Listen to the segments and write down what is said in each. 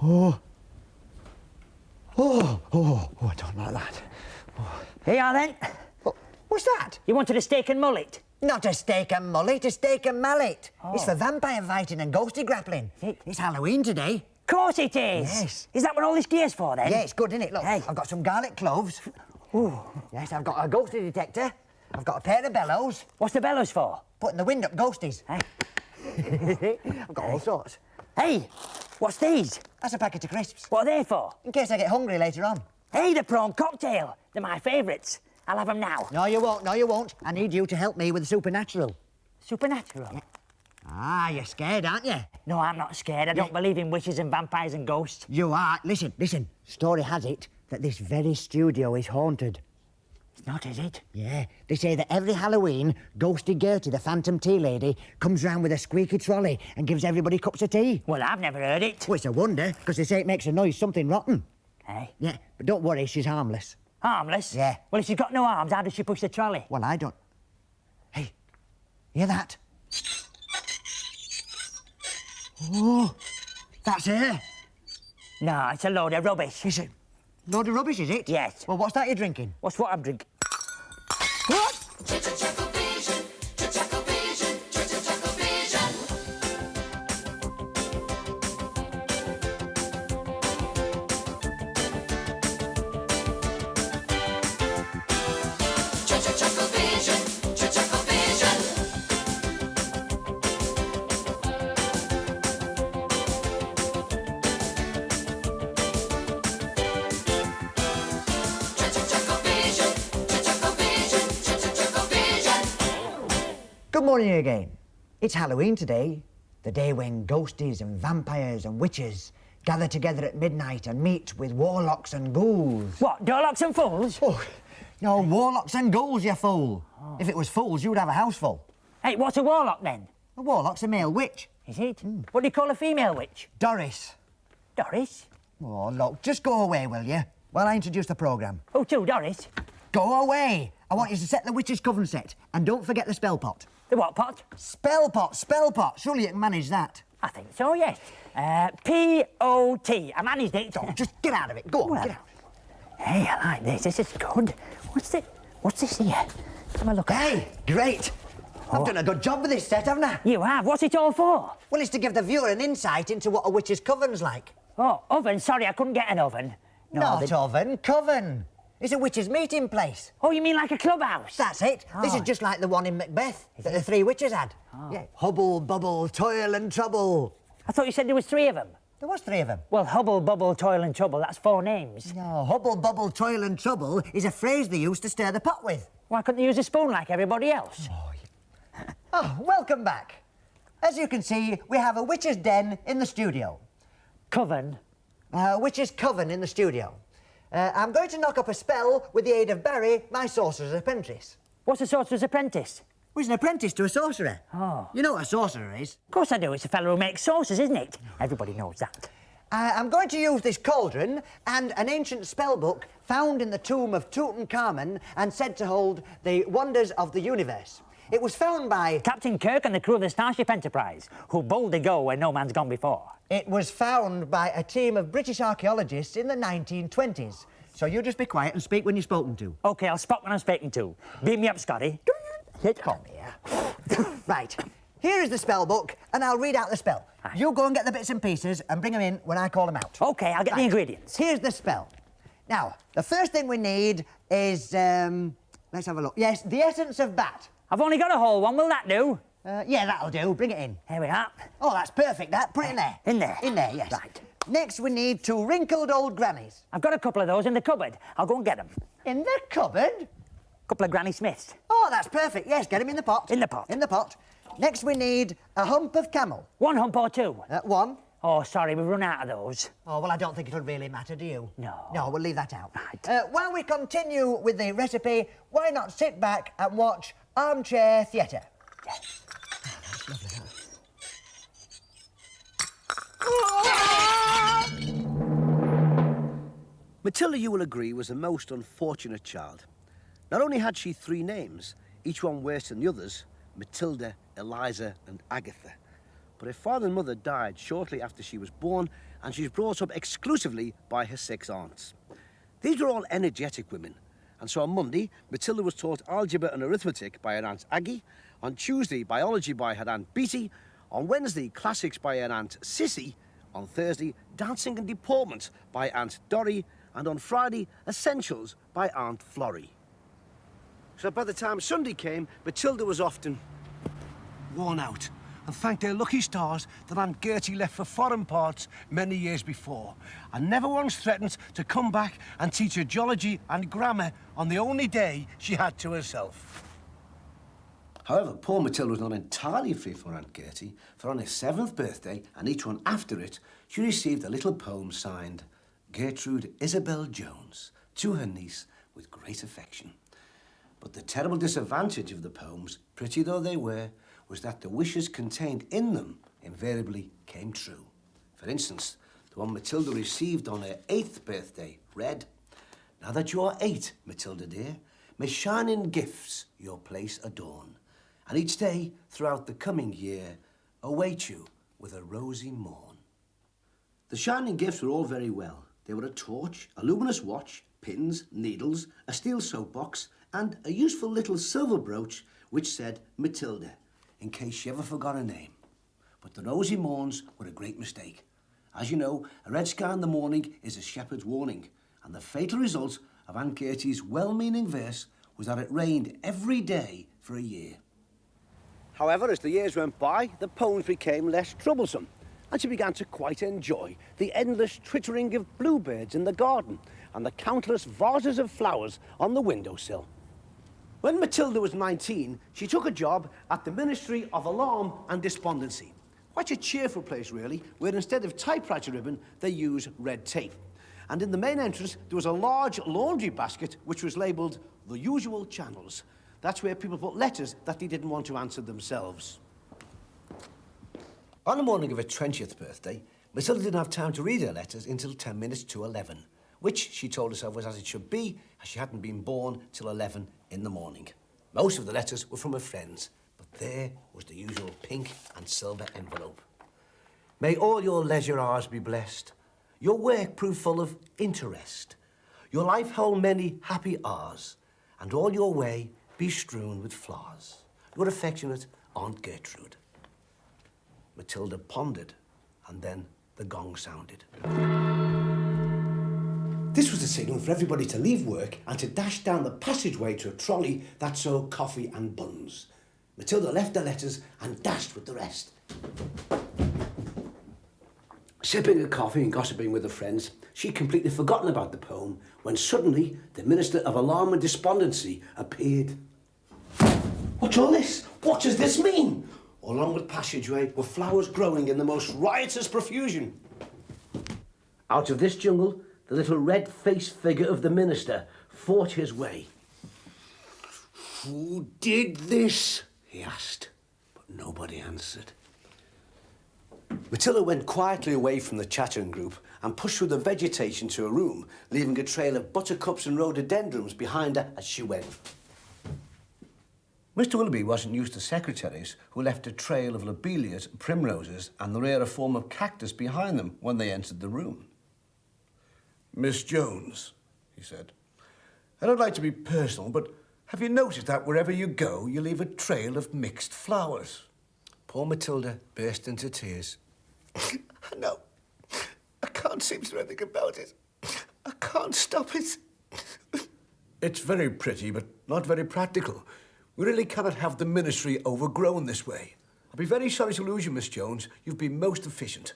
Oh, I don't like that. Oh. Here you are then. What's that? You wanted a steak and mullet? Not a steak and mullet, a steak and mallet. Oh. It's for vampire fighting and ghosty grappling. It's Halloween today. Of course it is. Yes. Is that what all this gear's for then? Yeah, it's good, isn't it? Look, hey. I've got some garlic cloves. Ooh. Yes, I've got a ghosty detector. I've got a pair of bellows. What's the bellows for? Putting the wind up ghosties. Hey. I've got all sorts. Hey, what's these? That's a packet of crisps. What are they for? In case I get hungry later on. Hey, the prawn cocktail. They're my favourites. I'll have them now. No, you won't. No, you won't. I need you to help me with the supernatural. Supernatural? Yeah. Ah, you're scared, aren't you? No, I'm not scared. I don't believe in witches and vampires and ghosts. You are. Listen. Story has it that this very studio is haunted. It's not, is it? Yeah. They say that every Halloween, Ghosty Gertie, the phantom tea lady, comes round with a squeaky trolley and gives everybody cups of tea. Well, I've never heard it. Well, it's a wonder, because they say it makes a noise something rotten. Hey? Yeah, but don't worry, she's harmless. Harmless? Yeah. Well, if she's got no arms, how does she push the trolley? Well, I don't... Hey, hear that? Oh, that's her. No, it's a load of rubbish. It's a load of rubbish, is it? Yes. Well, what's that you're drinking? What's what I'm drinking? What? ChuckleVision, ChuckleVision, ChuckleVision. ChuckleVision, ChuckleVision. Good morning again. It's Halloween today, the day when ghosties and vampires and witches gather together at midnight and meet with warlocks and ghouls. What, Dorlocks and fools? Oh, no, warlocks and ghouls, you fool. Oh. If it was fools, you would have a house full. Hey, what's a warlock then? A warlock's a male witch. Is it? What do you call a female witch? Doris. Doris? Oh, look, just go away, will you? While I introduce the programme. Oh, to Doris? Go away. I want you to set the witch's coven set. And don't forget the spell pot. The what pot? Spell pot. Surely you can manage that. I think so, yes. P-O-T. I managed it. Oh, just get out of it. Go on, Well, get out. Hey, I like this. This is good. What's this here? Have a look. Hey, great. I've done a good job with this set, haven't I? You have? What's it all for? Well, it's to give the viewer an insight into what a witch's coven's like. Oh, oven. Sorry, I couldn't get an oven. No, Not oven, coven. It's a witch's meeting place. Oh, you mean like a clubhouse? That's it. This is just like the one in Macbeth that the three witches had. Yeah. Hubble, bubble, toil and trouble. I thought you said there was 3 of them. There was 3 of them. Well, Hubble, Bubble, Toil and Trouble, that's 4 names. No, hubble, bubble, toil and trouble is a phrase they used to stir the pot with. Why couldn't they use a spoon like everybody else? Oh, welcome back. As you can see, we have a witch's den in the studio. Coven? Witch's coven in the studio. I'm going to knock up a spell with the aid of Barry, my sorcerer's apprentice. What's a sorcerer's apprentice? Well, he's an apprentice to a sorcerer. Oh. You know what a sorcerer is? Of course I do. It's a fellow who makes sauces, isn't it? Everybody knows that. I'm going to use this cauldron and an ancient spell book found in the tomb of Tutankhamun and said to hold the wonders of the universe. It was found by... Captain Kirk and the crew of the Starship Enterprise, who boldly go where no man's gone before. It was found by a team of British archaeologists in the 1920s. So you just be quiet and speak when you're spoken to. OK, I'll spot when I'm speaking to. Beam me up, Scotty. Come here. Right. Here is the spell book, and I'll read out the spell. Aye. You go and get the bits and pieces and bring them in when I call them out. OK, I'll get the ingredients. Here's the spell. Now, the first thing we need is, let's have a look. Yes, the essence of bat. I've only got a whole one. Will that do? Yeah, that'll do. Bring it in. Here we are. Oh, that's perfect, that. Put it in there. In there? In there, yes. Right. Next, we need 2 wrinkled old grannies. I've got a couple of those in the cupboard. I'll go and get them. In the cupboard? Couple of Granny Smiths. Oh, that's perfect. Yes, get them in the pot. In the pot. In the pot. Next, we need a hump of camel. 1 hump or 2? 1. Oh, sorry, we've run out of those. Oh, well, I don't think it'll really matter, do you? No. No, we'll leave that out. Right. While we continue with the recipe, why not sit back and watch Armchair Theatre? Yes. Oh, that's lovely, that. Matilda, you will agree, was a most unfortunate child. Not only had she 3 names, each one worse than the others, Matilda, Eliza and Agatha, but her father and mother died shortly after she was born, and she was brought up exclusively by her 6 aunts. These were all energetic women, and so on Monday, Matilda was taught algebra and arithmetic by her Aunt Aggie, on Tuesday, biology by her Aunt Beatty, on Wednesday, classics by her Aunt Sissy, on Thursday, dancing and deportment by Aunt Dorry, and on Friday, essentials by Aunt Florrie. So by the time Sunday came, Matilda was often worn out and thanked their lucky stars that Aunt Gertie left for foreign parts many years before, and never once threatened to come back and teach her geology and grammar on the only day she had to herself. However, poor Matilda was not entirely free from Aunt Gertie, for on her 7th birthday, and each one after it, she received a little poem signed Gertrude Isabel Jones, to her niece with great affection. But the terrible disadvantage of the poems, pretty though they were, was that the wishes contained in them invariably came true. For instance, the one Matilda received on her 8th birthday read, "Now that you are 8, Matilda dear, may shining gifts your place adorn, and each day throughout the coming year await you with a rosy morn." The shining gifts were all very well. They were a torch, a luminous watch, pins, needles, a steel soapbox, and a useful little silver brooch which said Matilda, in case she ever forgot her name. But the rosy morns were a great mistake. As you know, a red sky in the morning is a shepherd's warning, and the fatal result of Aunt Gertie's well-meaning verse was that it rained every day for a year. However, as the years went by, the poems became less troublesome, and she began to quite enjoy the endless twittering of bluebirds in the garden and the countless vases of flowers on the windowsill. When Matilda was 19, she took a job at the Ministry of Alarm and Despondency. Quite a cheerful place, really, where instead of typewriter ribbon, they use red tape. And in the main entrance, there was a large laundry basket which was labelled The Usual Channels. That's where people put letters that they didn't want to answer themselves. On the morning of her 20th birthday, Matilda didn't have time to read her letters until 10 minutes to 11, which she told herself was as it should be, as she hadn't been born till 11 in the morning. Most of the letters were from her friends, but there was the usual pink and silver envelope. May all your leisure hours be blessed, your work prove full of interest, your life hold many happy hours, and all your way be strewn with flowers. Your affectionate Aunt Gertrude. Matilda pondered, and then the gong sounded. This was the signal for everybody to leave work and to dash down the passageway to a trolley that sold coffee and buns. Matilda left her letters and dashed with the rest. Sipping her coffee and gossiping with her friends, she'd completely forgotten about the poem when suddenly the Minister of Alarm and Despondency appeared. "What's all this? What does this mean?" All along the passageway were flowers growing in the most riotous profusion. Out of this jungle, the little red-faced figure of the minister fought his way. "Who did this?" he asked, but nobody answered. Matilda went quietly away from the chattering group and pushed through the vegetation to her room, leaving a trail of buttercups and rhododendrons behind her as she went. Mr. Willoughby wasn't used to secretaries who left a trail of lobelias, primroses, and the rarer form of cactus behind them when they entered the room. "Miss Jones," he said, "I don't like to be personal, but have you noticed that wherever you go, you leave a trail of mixed flowers?" Poor Matilda burst into tears. "No, I can't seem to do anything about it. I can't stop it." "It's very pretty, but not very practical. We really cannot have the ministry overgrown this way. I'd be very sorry to lose you, Miss Jones. You've been most efficient.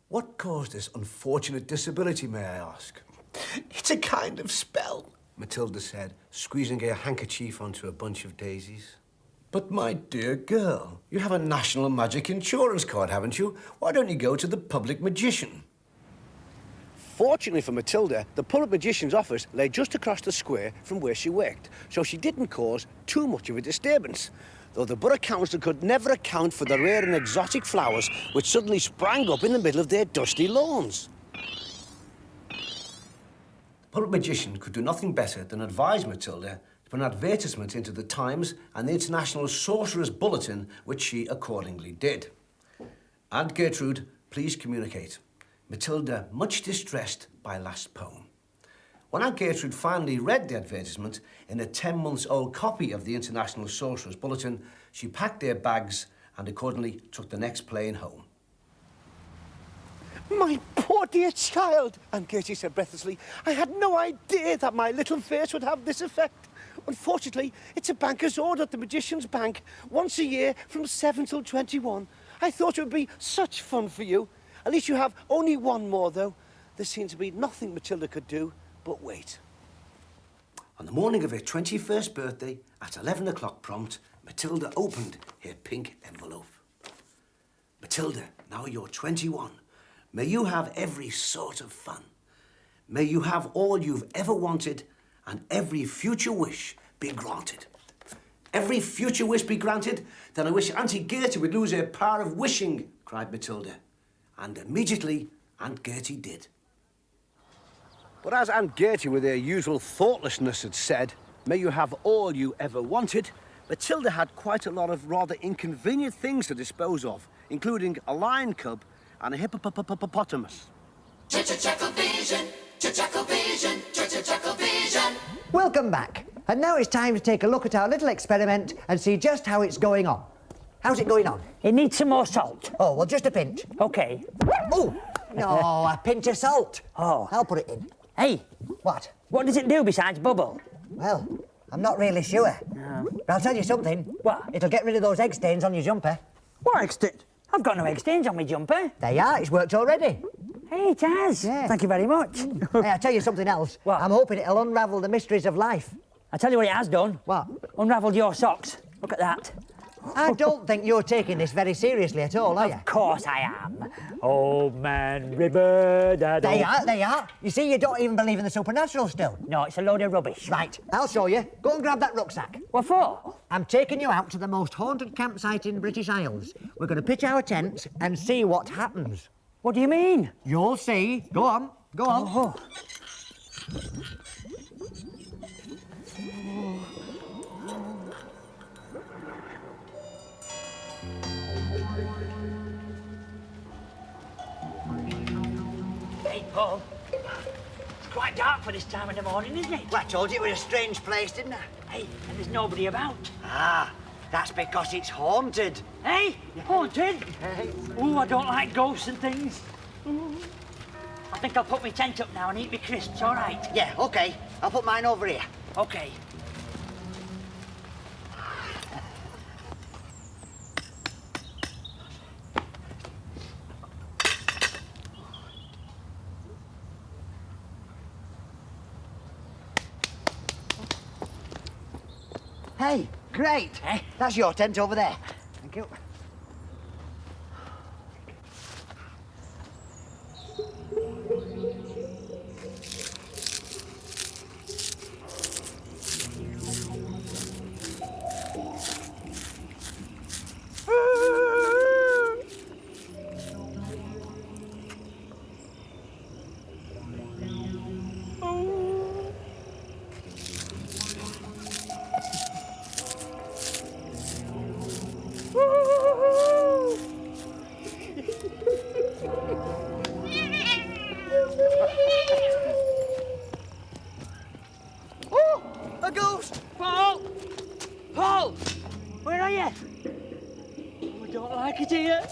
What caused this unfortunate disability, may I ask?" "It's a kind of spell," Matilda said, squeezing her handkerchief onto a bunch of daisies. "But my dear girl, you have a National Magic Insurance card, haven't you? Why don't you go to the public magician?" Fortunately for Matilda, the public magician's office lay just across the square from where she worked, so she didn't cause too much of a disturbance, though the borough council could never account for the rare and exotic flowers which suddenly sprang up in the middle of their dusty lawns. The public magician could do nothing better than advise Matilda to put an advertisement into the Times and the International Sorcerers Bulletin, which she accordingly did. Aunt Gertrude, please communicate. Matilda, much distressed by last poem. When Aunt Gertrude finally read the advertisement in a 10-month-old copy of the International Sorcerers Bulletin, she packed their bags and accordingly took the next plane home. My poor dear child, Aunt Gertie said breathlessly. I had no idea that my little verse would have this effect. Unfortunately, it's a banker's order at the Magician's Bank, once a year from 7 till 21. I thought it would be such fun for you. At least you have only one more, though. There seemed to be nothing Matilda could do but wait. On the morning of her 21st birthday, at 11 o'clock prompt, Matilda opened her pink envelope. Matilda, now you're 21. May you have every sort of fun. May you have all you've ever wanted and every future wish be granted. Every future wish be granted? Then I wish Auntie Gertie would lose her power of wishing, cried Matilda. And immediately, Aunt Gertie did. But as Aunt Gertie, with her usual thoughtlessness, had said, may you have all you ever wanted, Matilda had quite a lot of rather inconvenient things to dispose of, including a lion cub and a hippopotamus. ChuckleVision, ChuckleVision, ChuckleVision. Welcome back. And now it's time to take a look at our little experiment and see just how it's going on. How's it going on? It needs some more salt. Oh, well, just a pinch. Okay. Oh, no, a pinch of salt. Oh. I'll put it in. Hey, What? what does it do besides bubble? Well, I'm not really sure. But I'll tell you something. What? It'll get rid of those egg stains on your jumper. What egg stain? I've got no egg stains on my jumper. There you are, it's worked already. Hey, it has. Yeah. Thank you very much. Hey, I'll tell you something else. What? I'm hoping it'll unravel the mysteries of life. I tell you what it has done. What? Unravelled your socks. Look at that. I don't think you're taking this very seriously at all, are you? Of course I am. Old man river. There you are. You see, you don't even believe in the supernatural still. No, it's a load of rubbish. Right, I'll show you. Go and grab that rucksack. What for? I'm taking you out to the most haunted campsite in British Isles. We're going to pitch our tents and see what happens. What do you mean? You'll see. Go on, go on. Oh. Hey, Paul. It's quite dark for this time of the morning, isn't it? Well, I told you it was a strange place, didn't I? Hey, and there's nobody about. Ah, that's because it's haunted. Hey, haunted? Hey. Ooh, I don't like ghosts and things. Ooh. I think I'll put my tent up now and eat my crisps, all right? Yeah, OK. I'll put mine over here. Okay. Hey, great. Hey. That's your tent over there. Thank you. Oh, a ghost! Paul! Paul! Where are you? I don't like it here.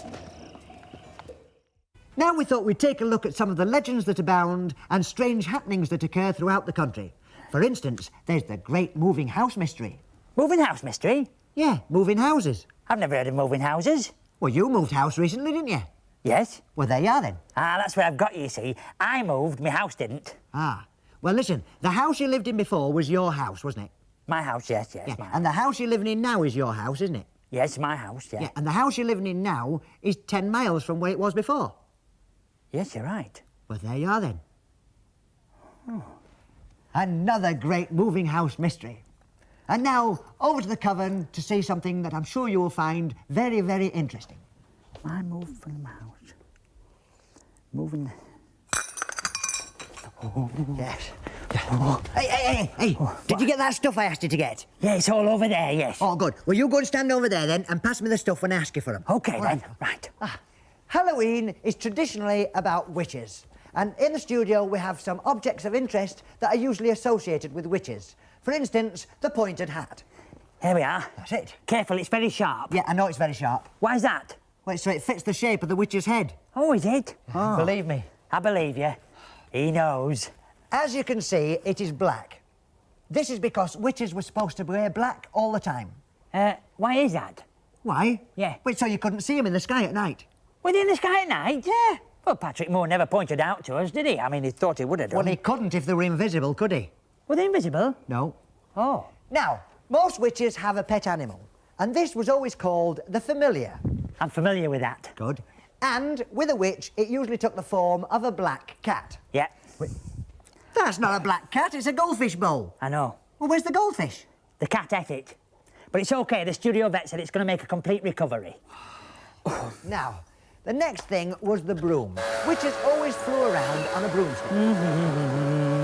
Now we thought we'd take a look at some of the legends that abound and strange happenings that occur throughout the country. For instance, there's the great moving house mystery. Moving house mystery? Yeah, moving houses. I've never heard of moving houses. Well, you moved house recently, didn't you? Yes? Well, there you are then. Ah, that's where I've got you, see. I moved, my house didn't. Ah. Well, listen, the house you lived in before was your house, wasn't it? My house, yes, Yeah. my And the house you're living in now is your house, isn't it? Yes, my house, yeah. Yeah. And the house you're living in now is 10 miles from where it was before. Yes, you're right. Well, there you are then. Another great moving house mystery. And now, over to the coven to see something that I'm sure you will find very, very interesting. I moved from the house. Moving... Yes. Hey, did you get that stuff I asked you to get? Yeah, it's all over there, yes. Oh, good. Well, you go and stand over there then and pass me the stuff when I ask you for them. OK, then. Right. How Halloween is traditionally about witches. And in the studio, we have some objects of interest that are usually associated with witches. For instance, the pointed hat. Here we are. That's it. Careful, it's very sharp. Yeah, I know it's very sharp. Why is that? Well, so it fits the shape of the witch's head. Oh, is it? Oh. Believe me. I believe you. He knows. As you can see, it is black. This is because witches were supposed to wear black all the time. Why is that? Why? Yeah. Wait, so you couldn't see them in the sky at night? Were they in the sky at night? Yeah. Well, Patrick Moore never pointed out to us, did he? I mean, he thought he would have done. Well, he couldn't if they were invisible, could he? Were they invisible? No. Oh. Now, most witches have a pet animal, and this was always called the familiar. I'm familiar with that. Good. And with a witch, it usually took the form of a black cat. Yeah. Wait, that's not a black cat, it's a goldfish bowl. I know. Well, where's the goldfish? The cat ate it. But it's OK, the studio vet said it's going to make a complete recovery. Now, the next thing was the broom. Witches always flew around on a broomstick.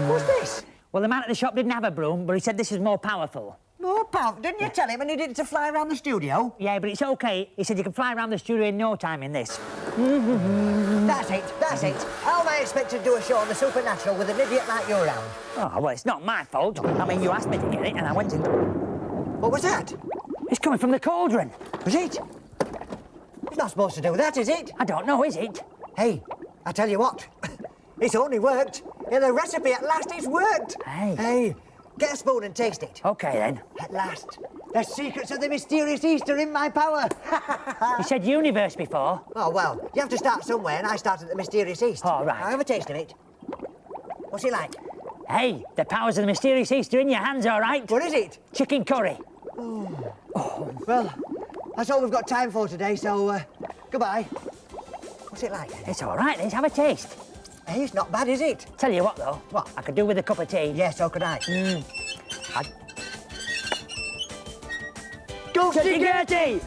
What's this? Well, the man at the shop didn't have a broom, but he said this is more powerful. More powerful. Didn't you tell him and he did it to fly around the studio? Yeah, but it's OK. He said you can fly around the studio in no time in this. That's it, that's it. How am I expected to do a show on the supernatural with an idiot like you around? Oh, well, it's not my fault. I mean, you asked me to get it, and I went in. What was that? It's coming from the cauldron. Was it? It's not supposed to do that, is it? I don't know, is it? Hey, I tell you what, it's only worked. Yeah, the recipe at last is worked. Hey. Hey, get a spoon and taste it. OK, then. At last, the secrets of the mysterious Easter in my power. You said universe before. Oh, well, you have to start somewhere, and I started at the mysterious East. All right. I'll have a taste of it. What's it like? Hey, the powers of the mysterious Easter in your hands, all right? What is it? Chicken curry. Well, that's all we've got time for today, so goodbye. What's it like? It's all right, let's have a taste. Hey, it's not bad, is it? Tell you what, though. What? I could do with a cup of tea. Yeah, so could I. Ghosty Gertie!